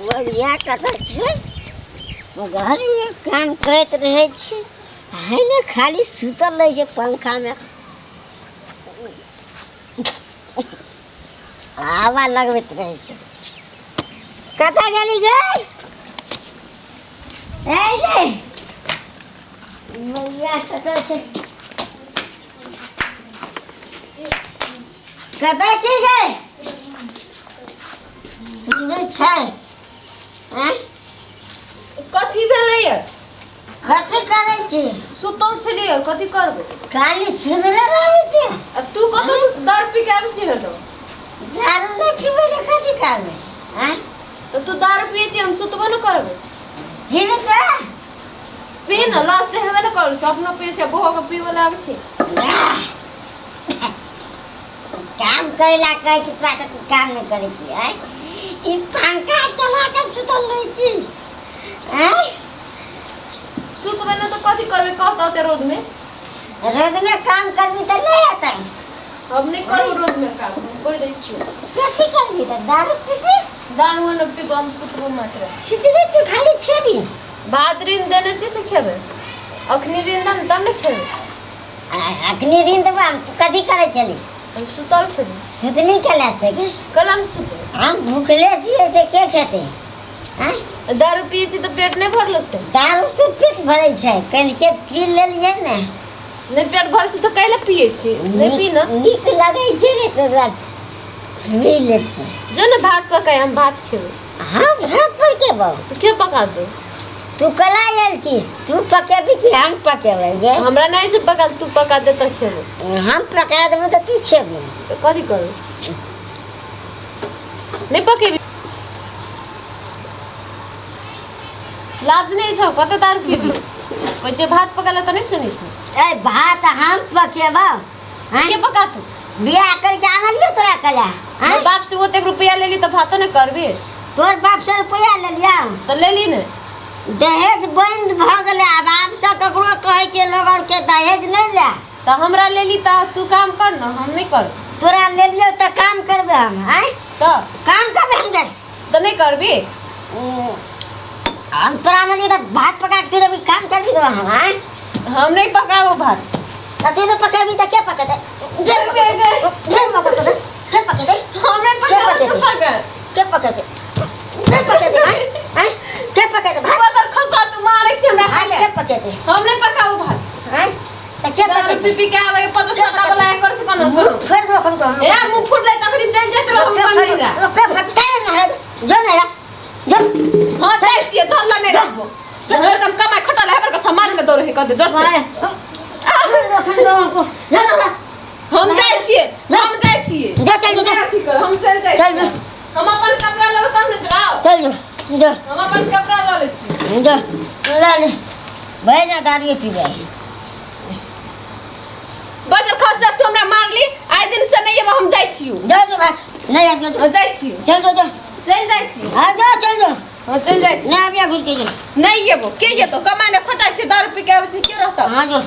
बढ़िया कथा छै घर में काम करत रहे छै है ना खाली सुतल रहे छै पंखा में हवा लगबैत रहे छै कतऽ गेली गई ए गई मैया कतऽ छै कतऽ छै गई सुनै छै हैं कथी भेलैया कथी करै छी सुतल छलियै कथी करबै खाली सुनले रहबी ते आ तू कतऽ से दारू पी के आबै छी हेलो दारू नहीं पीबे तो कथी करबै हैं तो तू दारू पिए छी हम सुतबो न करबै पीबे तो पी न लास्ट से हेबे न करै छै अपनो पिए छै बहु के पीबे ला आबै छै काम करेला कह कि तोरा के काम नहीं करे की है ई पंखा चला के सुतल रही छी हैं सुतबे न तो कथी करबै कहता ते रोद में काम करबी तो नहीं आता हम नहीं करू रोद में काम कोई दै छियो कथी करबी तो दारू पीबी दारू न पीबो हम सुतबो मात्र सुतबी तू खाली खेबी भात ऋण देने छी से खेबै अखनी ऋण दन तब न खेबै अखनी ऋण देबा हम कथी करे चली हम सुतल छली सुतली केला से के कल हम सुतबै हम भूखले छिए से के खेते हैं दारू पिए छी तो पेट नहीं भरलो से दारू से पेट भरे छै कनि के पी लेलिए ने नहीं पेट भर से तो कैला पिए छी नहीं पी न नीक लगे छै रे तो पी ले छै जो न भात पकाए हम भात खेबै हाँ भात पकेबो तो के पका दो तू कला आयल की तू पकेबी कि हम पकेबै गे हमरा नहीं जे पका तू पका दे तो खेबै हम पका देबो तो तू खेबी तो कथी करू नहीं पकेबी लाज नहीं छौ कते दारू पीबी कोई जे भात पकाला तो नहीं सुनै छी ए भात हम पकेबो हैं के पका तू बियाह करके आनलियो तोरा कला मैं बाप से ओते रुपया लेली तो भातो नहीं करबी तोर बाप से रुपया ले लिया तो लेली ने दहेज बंद भ गेलै आब से ककरो कहै छै लोग और के दहेज नहीं ले तो हमरा लेली तो तू काम कर न हम नहीं कर तोरा ले लियो तो काम करबे हम हैं तो काम करबे हम दे तो नहीं करबी हम तोरा ले लियो तो भात पका के देबी काम करबी तो हम हैं हम नहीं पकाबो भात कते न पकाबी तो के पकते जे पकते के पकते हम नहीं पकाबो तू पका के पकते के पकते हैं के पकते भात पतर खसा तू मारे छी हमरा खाले के पकते हम नहीं पकाबो भात हैं तो के दारू पकते पी के आवे पतर सटा वाला कर छ कोन फेर दो अपन को ए मुंह फुटले तखनी चल जात रहो हम कर नहीं रहा के फटते ना जो नहीं जो हां जाय छी धरला नहीं रहबो एकदम कमाई खटा लेबर कर छ मारे ले दौड़ हे कर दे जोर से हम जाय छी जा चल जा हम चल जाय चल जा हम अपन कपड़ा लेब तब न जाओ चल जा हम अपन कपड़ा ले ले छी जा ले भाई ना दारू पीबे बजर खर्च तू हमरा मारली आइ दिन से नहीं अब हम जाय छी जा जा नहीं आब जा जाय छी चल जा चल जाय छी हां जा चल जा हां चल जाय छी ना आबिया घुर के जा नहीं येबो के ये तो कमाई ने खटा छी दारू पी के आबै छी के रहता हां जो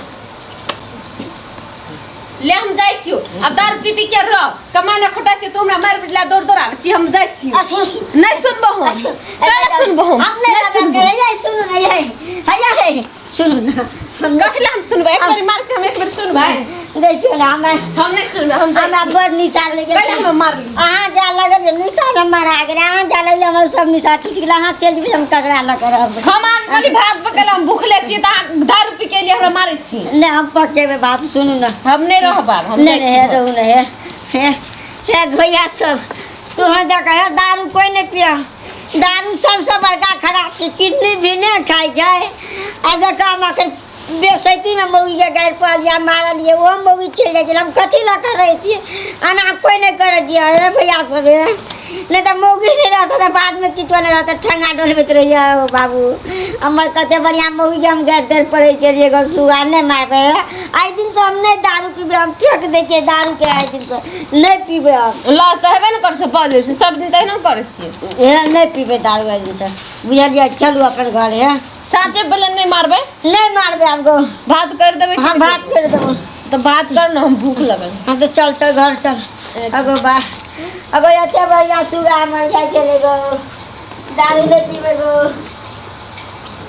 ले हम जाय छी अब दारू पी पी के रह कमाई ने खटा छी तू हमरा मार पिटला दौड़ दौड़ आबै छी हम जाय छी नहीं सुनबो हम काला सुनबो हम नहीं सुनबो ये सुन ना ये सुन ना कखले हम सुनबे एक बार मार के हम एक बार सुनबे देखियो ना हम नहीं सुनबे हम हम बड़ निशान लगे पहले हम मारली अहाँ जा लगल निशान मारा गेल अहाँ जा लगल हमर सब निशान टूट गेल अहाँ चल भी हम ककरा ल करब हम आनली भात पकल हम भूखले छी त दारू पी के लिए हमरा मारै छी नहीं हम पकेबे बात सुनू ना हम नहीं रहब हम नहीं नहीं रहू ना हे भैया सब तुहाँ देखा है दारू कोई नहीं पिया दारू सबसे बड़का खराब छै किडनी भी नहीं खाई जाए आ देखा हम बेसैती में मौगी के गाड़ पर लिया मार लिए वो मौगी चल जाए हम कथी ला कर रही थी अना कोई नहीं कर दिया है भैया सब नहीं तो मौगी नहीं रहता था बाद में किटो नहीं रहता ठंगा डोलबैत रहिए बाबू हमार कते बढ़िया मौगी के हम गाड़ देर पड़े चलिए सुगा नहीं मारबे आई दिन से हम नहीं दारू पीबे हम फेंक दे छिए दारू के आई दिन से नहीं पीबे हम ला तो हेबे न कर से बाजे से सब दिन तहिना करे छी ए नहीं पीबे दारू आई दिन से बुझलिए चलू अपन घर है साचे बेलन नहीं मारबे नहीं मारबे हमको भात कर देबे हम भात कर देबो तो बात कर ना हम भूख लगल हम तो चल चल घर चल अगो बा अगो एते बढ़िया सुगा मर जाए चले गो दारू नहीं पीवे गो